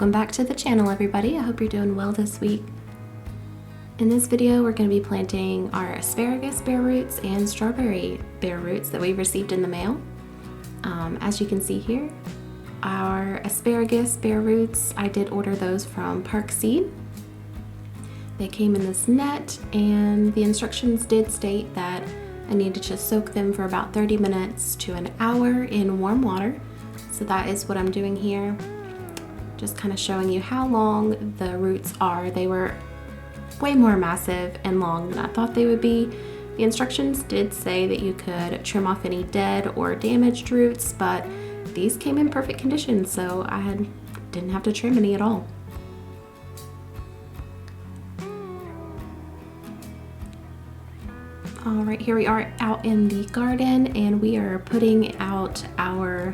Welcome back to the channel, everybody. I hope you're doing well this week. In this video, we're going to be planting our asparagus bare roots and strawberry bare roots that we received in the mail. As you can see here, our asparagus bare roots, I did order those from Park Seed. They came in this net, and the instructions did state that I need to just soak them for about 30 minutes to an hour in warm water. So that is what I'm doing here. Just kind of showing you how long the roots are. They were way more massive and long than I thought they would be. The instructions did say that you could trim off any dead or damaged roots, but these came in perfect condition, so I didn't have to trim any at all. All right, here we are out in the garden, and we are putting out our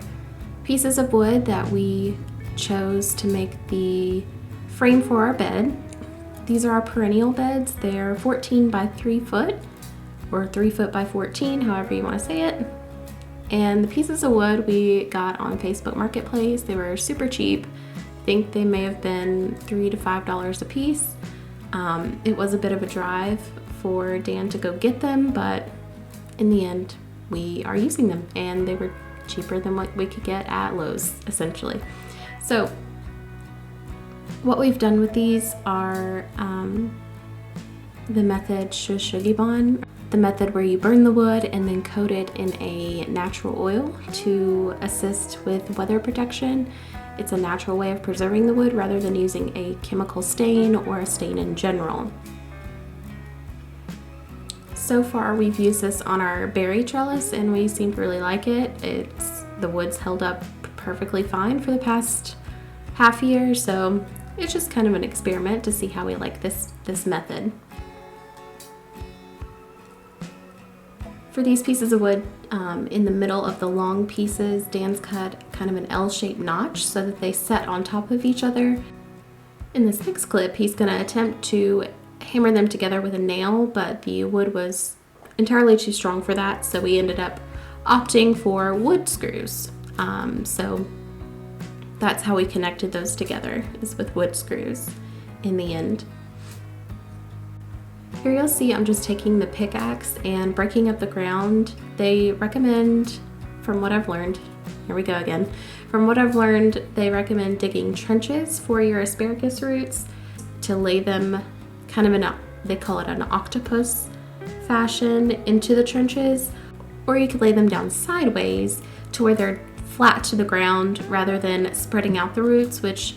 pieces of wood that we chose to make the frame for our bed. These are our perennial beds. They're 14 by 3 foot or 3 foot by 14, however you want to say it. And the pieces of wood we got on Facebook Marketplace. They were super cheap. I think they may have been $3 to $5 a piece. It was a bit of a drive for Dan to go get them, but in the end we are using them, and they were cheaper than what we could get at Lowe's, essentially. So what we've done with these are the method Shoshugibon, the method where you burn the wood and then coat it in a natural oil to assist with weather protection. It's a natural way of preserving the wood rather than using a chemical stain or a stain in general. So far we've used this on our berry trellis and we seem to really like it. The wood's held up perfectly fine for the past half year, so it's just kind of an experiment to see how we like this method. For these pieces of wood, in the middle of the long pieces, Dan's cut kind of an L-shaped notch so that they set on top of each other. In this next clip, he's going to attempt to hammer them together with a nail, but the wood was entirely too strong for that, so we ended up opting for wood screws. So that's how we connected those together, is with wood screws in the end. Here you'll see I'm just taking the pickaxe and breaking up the ground. They recommend, from what I've learned, here we go again. From what I've learned, they recommend digging trenches for your asparagus roots to lay them kind of they call it an octopus fashion into the trenches, or you could lay them down sideways to where they're flat to the ground rather than spreading out the roots, which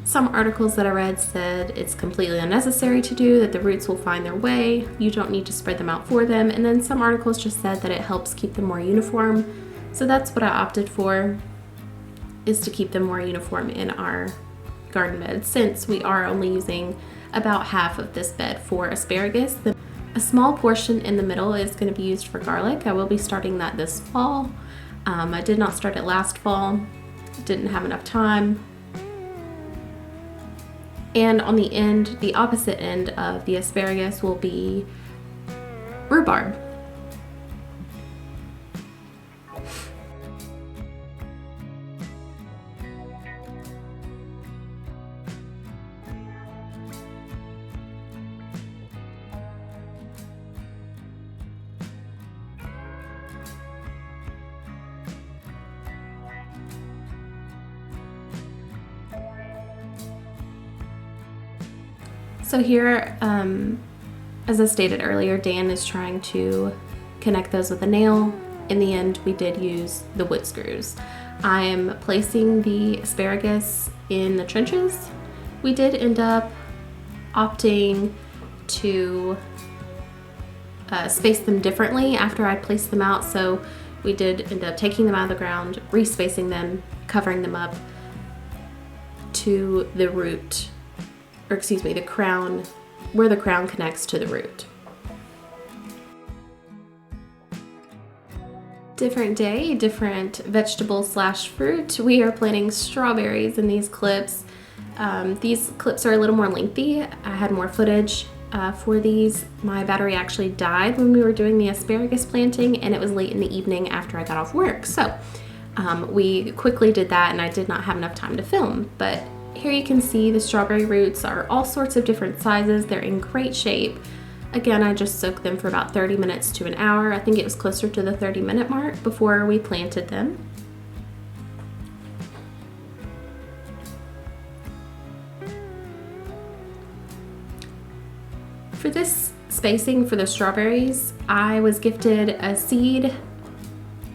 some articles that I read said it's completely unnecessary to do, that the roots will find their way, you don't need to spread them out for them, and then some articles just said that it helps keep them more uniform. So that's what I opted for, is to keep them more uniform in our garden bed, since we are only using about half of this bed for asparagus. A small portion in the middle is going to be used for garlic. I will be starting that this fall. I did not start it last fall, didn't have enough time. And on the end, the opposite end of the asparagus will be rhubarb. So here, as I stated earlier, Dan is trying to connect those with a nail. In the end, we did use the wood screws. I am placing the asparagus in the trenches. We did end up opting to space them differently after I placed them out, so we did end up taking them out of the ground, respacing them, covering them up to the root, or excuse me, the crown, where the crown connects to the root. Different day, different vegetable slash fruit. We are planting strawberries in these clips. These clips are a little more lengthy. I had more footage for these. My battery actually died when we were doing the asparagus planting, and it was late in the evening after I got off work. So We quickly did that and I did not have enough time to film, but here you can see the strawberry roots are all sorts of different sizes. They're in great shape. Again, I just soaked them for about 30 minutes to an hour. I think it was closer to the 30-minute mark before we planted them. For this spacing for the strawberries, I was gifted a seed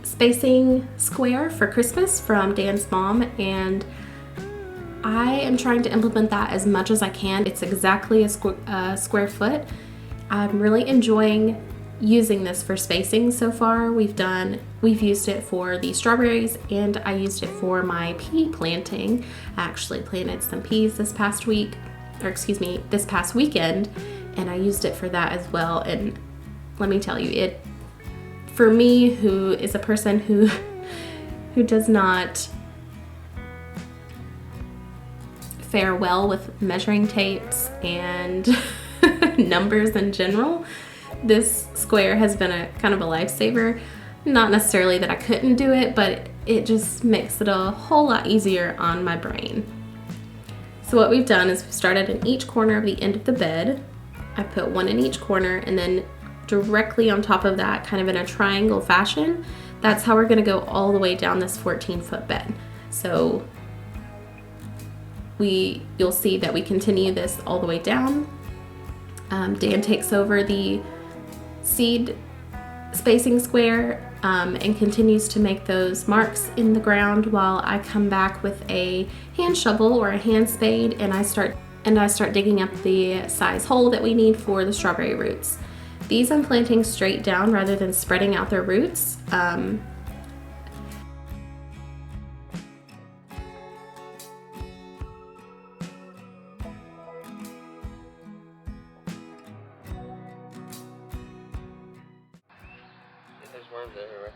spacing square for Christmas from Dan's mom, and I am trying to implement that as much as I can. It's exactly a square foot. I'm really enjoying using this for spacing so far. We've used it for the strawberries, and I used it for my pea planting. I actually planted some peas this past weekend, and I used it for that as well. And let me tell you, for me, who is a person who does not fare well with measuring tapes and numbers in general, this square has been a kind of a lifesaver. Not necessarily that I couldn't do it, but it just makes it a whole lot easier on my brain. So what we've done is we've started in each corner of the end of the bed. I put one in each corner, and then directly on top of that, kind of in a triangle fashion, that's how we're going to go all the way down this 14-foot bed. So you'll see that we continue this all the way down. Dan takes over the seed spacing square and continues to make those marks in the ground while I come back with a hand shovel or a hand spade, and I start digging up the size hole that we need for the strawberry roots. These I'm planting straight down rather than spreading out their roots. There's worms everywhere.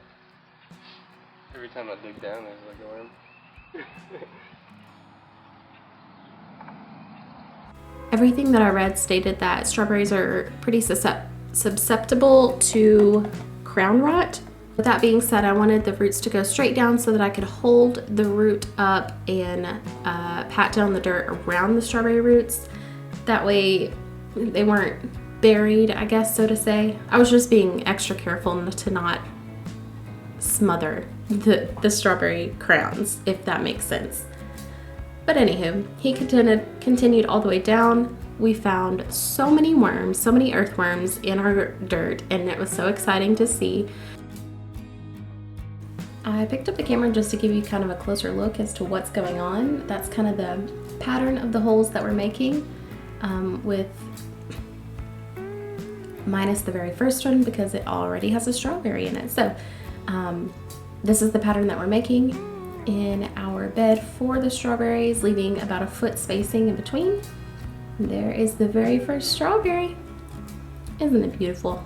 Every time I dig down, there's like a worm. Everything that I read stated that strawberries are pretty susceptible to crown rot. With that being said, I wanted the roots to go straight down so that I could hold the root up and pat down the dirt around the strawberry roots. That way they weren't buried, I guess, so to say. I was just being extra careful to not smother the strawberry crowns, if that makes sense. But anywho, he continued all the way down. We found so many worms, so many earthworms in our dirt, and it was so exciting to see. I picked up the camera just to give you kind of a closer look as to what's going on. That's kind of the pattern of the holes that we're making, with minus the very first one because it already has a strawberry in it. So this is the pattern that we're making in our bed for the strawberries, leaving about a foot spacing in between. There is the very first strawberry. Isn't it beautiful?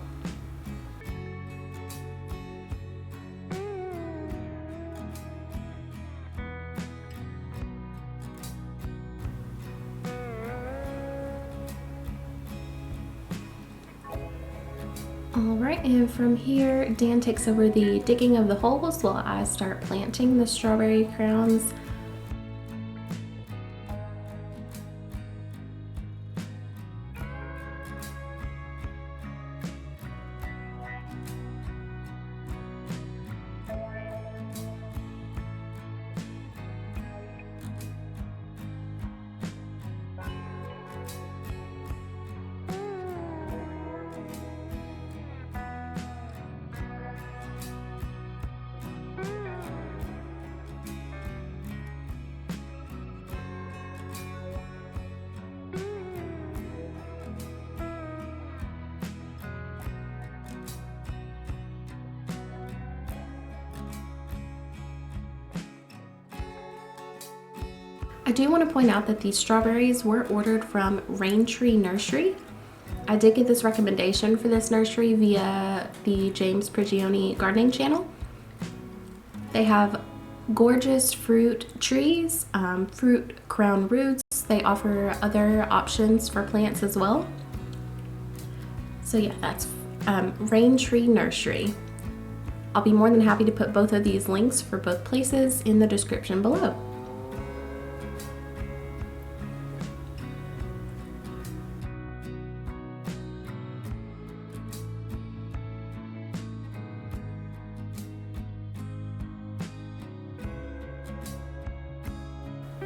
Alright, and from here, Dan takes over the digging of the holes while I start planting the strawberry crowns. I do want to point out that these strawberries were ordered from Rain Tree Nursery. I did get this recommendation for this nursery via the James Prigioni gardening channel. They have gorgeous fruit trees, fruit crown roots. They offer other options for plants as well. So yeah, that's Rain Tree Nursery. I'll be more than happy to put both of these links for both places in the description below.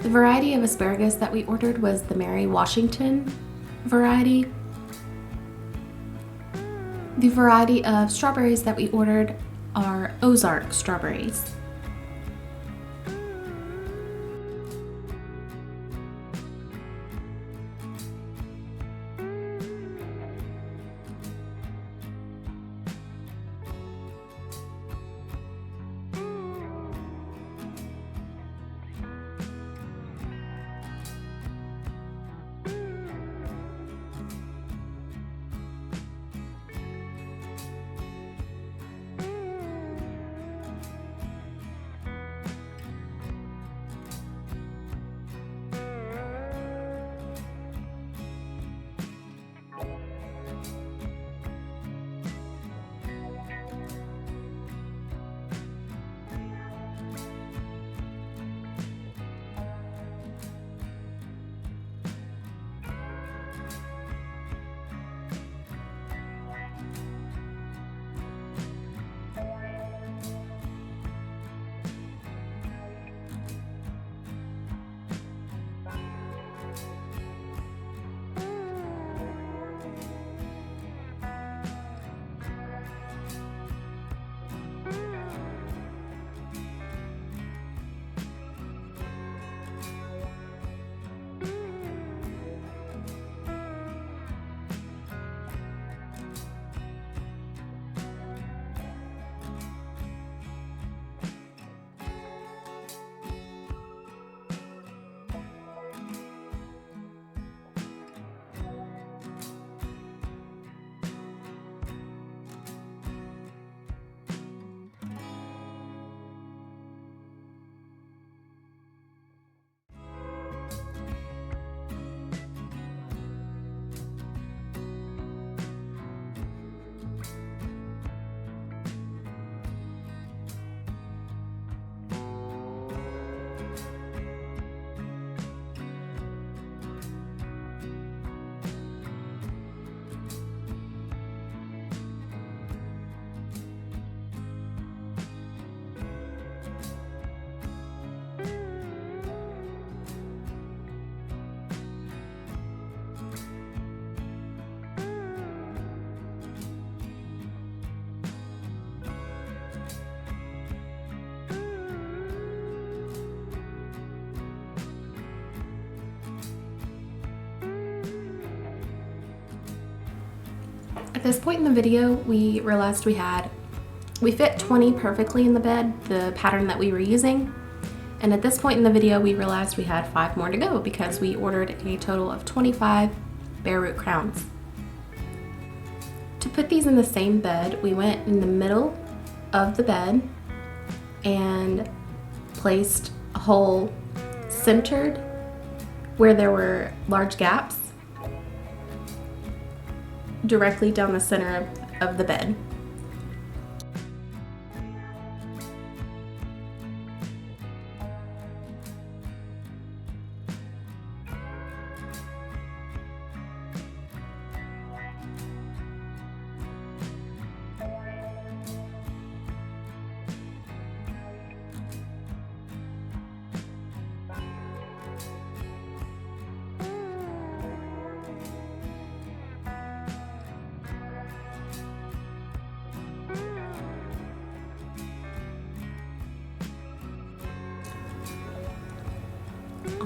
The variety of asparagus that we ordered was the Mary Washington variety. The variety of strawberries that we ordered are Ozark Strawberries. At this point in the video, we realized we fit 20 perfectly in the bed, the pattern that we were using. And at this point in the video, we realized we had 5 more to go because we ordered a total of 25 bare root crowns. To put these in the same bed, we went in the middle of the bed and placed a hole centered where there were large gaps directly down the center of the bed.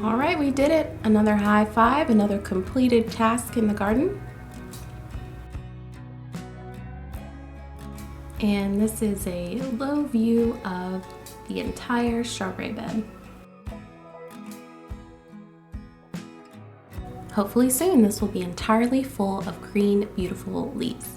All right, we did it. Another high five, another completed task in the garden. And this is a low view of the entire strawberry bed. Hopefully soon this will be entirely full of green, beautiful leaves.